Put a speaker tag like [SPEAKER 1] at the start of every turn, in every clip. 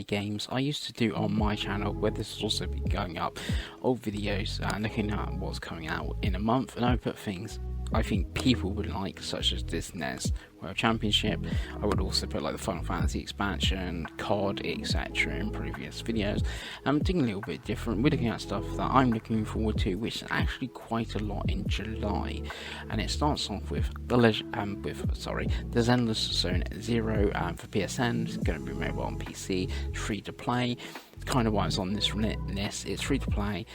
[SPEAKER 1] games I used to do on my channel, where this will also be going up, old videos looking at what's coming out in a month, and I put things I think people would like, such as this NES World Championship. I would also put like the Final Fantasy expansion, COD, etc. in previous videos. I'm doing a little bit different. We're looking at stuff that I'm looking forward to, which is actually quite a lot in July, and it starts off with There's Endless Zone Zero for PSN. It's going to be mobile on PC, free to play. It's kind of why it's on this list. It's free to play,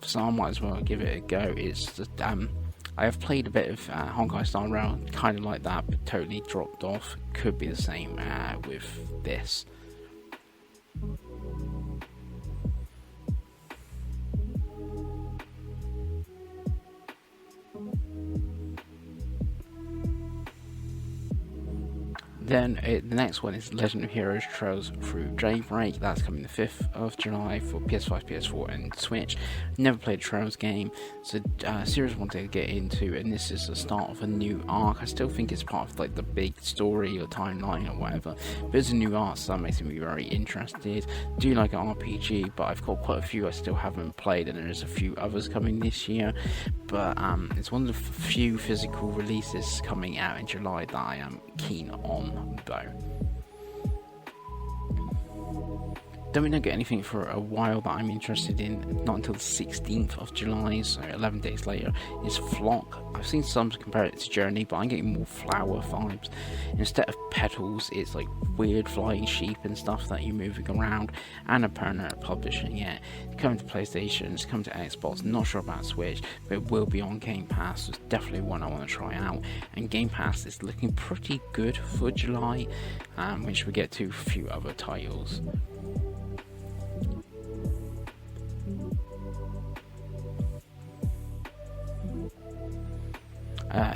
[SPEAKER 1] so I might as well give it a go. It's just, I have played a bit of Honkai Star Rail, kind of like that, but totally dropped off. Could be the same with this. Then the next one is Legend of Heroes Trails Through Daybreak. That's coming the 5th of July for PS5, PS4 and Switch. Never played a Trails game, so series I wanted to get into, and this is the start of a new arc. I still think it's part of like the big story or timeline or whatever, but it's a new arc, so that makes me very interested. Do like an RPG, but I've got quite a few I still haven't played, and there's a few others coming this year, but it's one of the few physical releases coming out in July that I am keen on though. Then we don't get anything for a while that I'm interested in, not until the 16th of July, so 11 days later, is Flock. I've seen some compare it to Journey, but I'm getting more flower vibes. Instead of petals, it's like weird flying sheep and stuff that you're moving around, and Annapurna are publishing it. It's coming to PlayStation, it's coming to Xbox, not sure about Switch, but it will be on Game Pass, so it's definitely one I want to try out. And Game Pass is looking pretty good for July, which we get to a few other titles.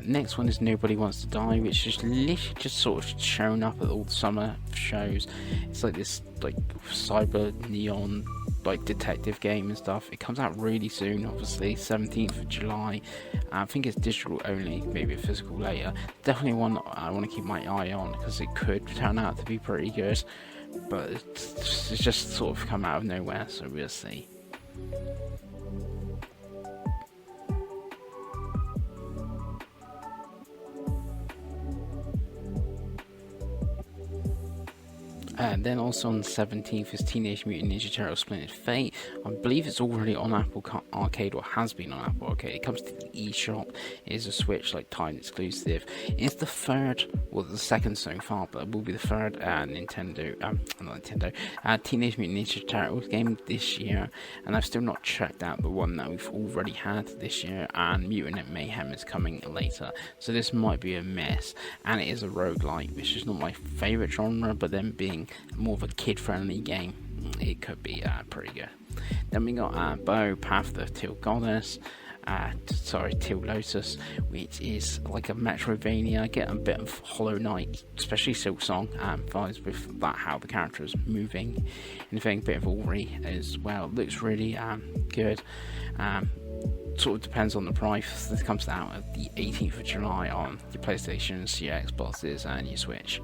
[SPEAKER 1] Next one is Nobody Wants to Die, which is literally just sort of shown up at all the summer shows. It's like this like cyber neon like detective game and stuff. It comes out really soon, obviously 17th of July. I think it's digital only, maybe a physical later. Definitely one that I want to keep my eye on, because it could turn out to be pretty good, but it's just sort of come out of nowhere, so we'll see. And then also on the 17th is Teenage Mutant Ninja Turtles Splinter Fate. I believe it's already on Apple Arcade, or has been on Apple Arcade. It comes to the eShop. It is a Switch like time exclusive. It's the third, well the second so far, but it will be the third Teenage Mutant Ninja Turtles game this year. And I've still not checked out the one that we've already had this year, and Mutant Mayhem is coming later. So this might be a mess, and it is a roguelike, which is not my favourite genre, but then being more of a kid-friendly game, it could be pretty good. Then we got Bow Path of the Teal Goddess, Teal Lotus, which is like a Metroidvania. Get a bit of Hollow Knight, especially Silksong vibes with that, how the character is moving, and a bit of Ori as well. Looks really good. Sort of depends on the price. This comes out at the 18th of July on your PlayStations, your Xboxes, and your Switch.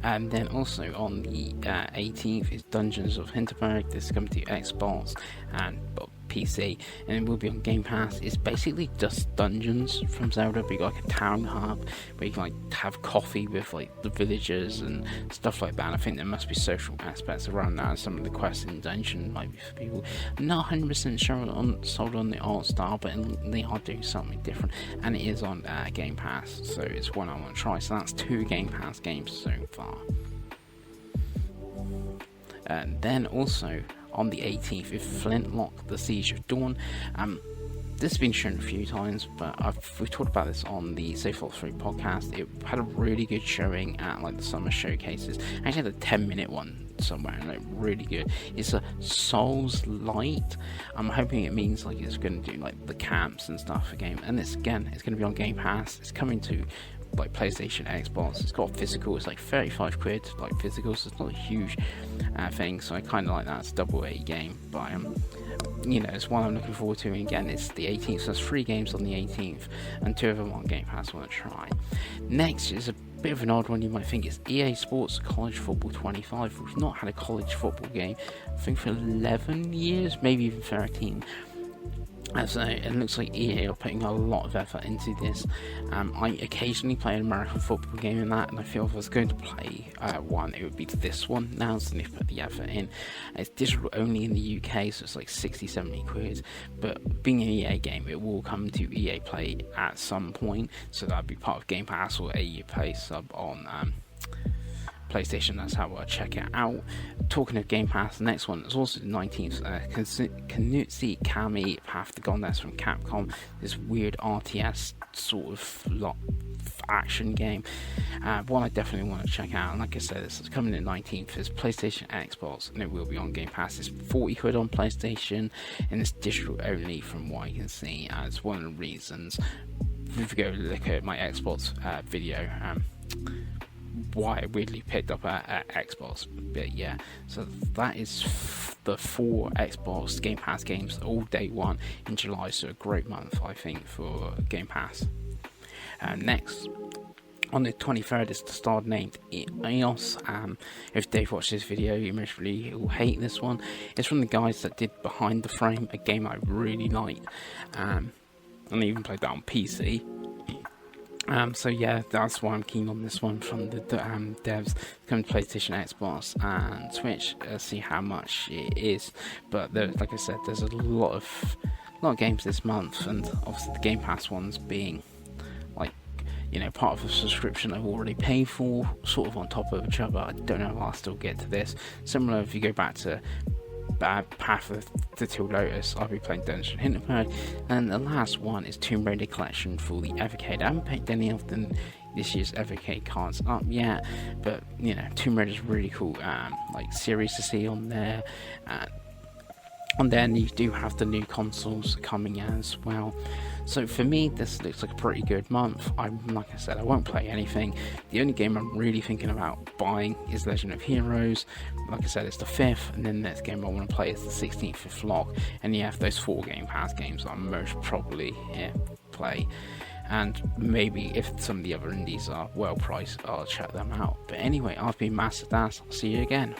[SPEAKER 1] And then also on the 18th is Dungeons of Hinterberg. This is coming to Xbox and PC, and it will be on Game Pass. It's basically just dungeons from Zelda, but you got like a town hub where you can like have coffee with like the villagers and stuff like that. I think there must be social aspects around that, and some of the quests in dungeon might be for people. I'm not 100% sure sold on the art style, but they are doing something different, and it is on Game Pass, so it's one I want to try. So that's 2 Game Pass games so far. And then also on the 18th is Flintlock, The Siege of Dawn. This has been shown a few times, but we've talked about this on the Safe Ops 3 podcast. It had a really good showing at like the summer showcases. I actually had a 10-minute one somewhere, and like really good. It's a Souls light. I'm hoping it means like it's going to do like the camps and stuff again. And this again, it's going to be on Game Pass. It's coming to like PlayStation, Xbox. It's got physical. It's like 35 quid, like physical, so it's not a huge thing. So I kind of like that. It's a double A game, but it's one I'm looking forward to. And again, it's the 18th, so there's 3 games on the 18th, and 2 of them on Game Pass I want to try. Next is a bit of an odd one, you might think. It's EA Sports College Football 25. We've not had a college football game, I think, for 11 years, maybe even 13. So it looks like EA are putting a lot of effort into this. I occasionally play an American football game in that, and I feel if I was going to play one, it would be this one now, so they've put the effort in. It's digital only in the UK, so it's like 60-70 quid, but being an EA game, it will come to EA Play at some point, so that'll be part of Game Pass or a EA Play sub on PlayStation. That's how I'll check it out. Talking of Game Pass, the next one is also the 19th. Kunitsu-Gami Path to Godness from Capcom. This weird RTS sort of action game. One I definitely want to check out. And like I said, this is coming in 19th. It's PlayStation and Xbox, and it will be on Game Pass. It's 40 quid on PlayStation, and it's digital only from what I can see. It's one of the reasons, if you go look at my Xbox video, why I weirdly picked up at Xbox. But yeah, so that is the 4 Xbox Game Pass games all day one in July, so a great month I think for Game Pass. Next on the 23rd is the star named EOS. If Dave watched this video, he will hate this one. It's from the guys that did Behind the Frame, a game I really liked, and I even played that on PC. So yeah, that's why I'm keen on this one from the devs. Come to PlayStation, Xbox, and Switch. See how much it is. But like I said, there's a lot of games this month, and obviously the Game Pass ones being like, part of a subscription I've already paid for, sort of on top of each other. I don't know if I'll still get to this. Similar if you go back to Path of the Teal Lotus, I'll be playing Dungeon Hinterberg, and the last one is Tomb Raider Collection for the Evercade. I haven't picked any of this year's Evercade cards up yet, but Tomb Raider is really cool series to see on there. And then you do have the new consoles coming as well. So for me, this looks like a pretty good month. Like I said, I won't play anything. The only game I'm really thinking about buying is Legend of Heroes. Like I said, it's the 5th, and then the next game I want to play is the 16th for Flock. And you have those 4 Game Pass games that I'll most probably play. And maybe if some of the other indies are well priced, I'll check them out. But anyway, I've been masofdas. I'll see you again.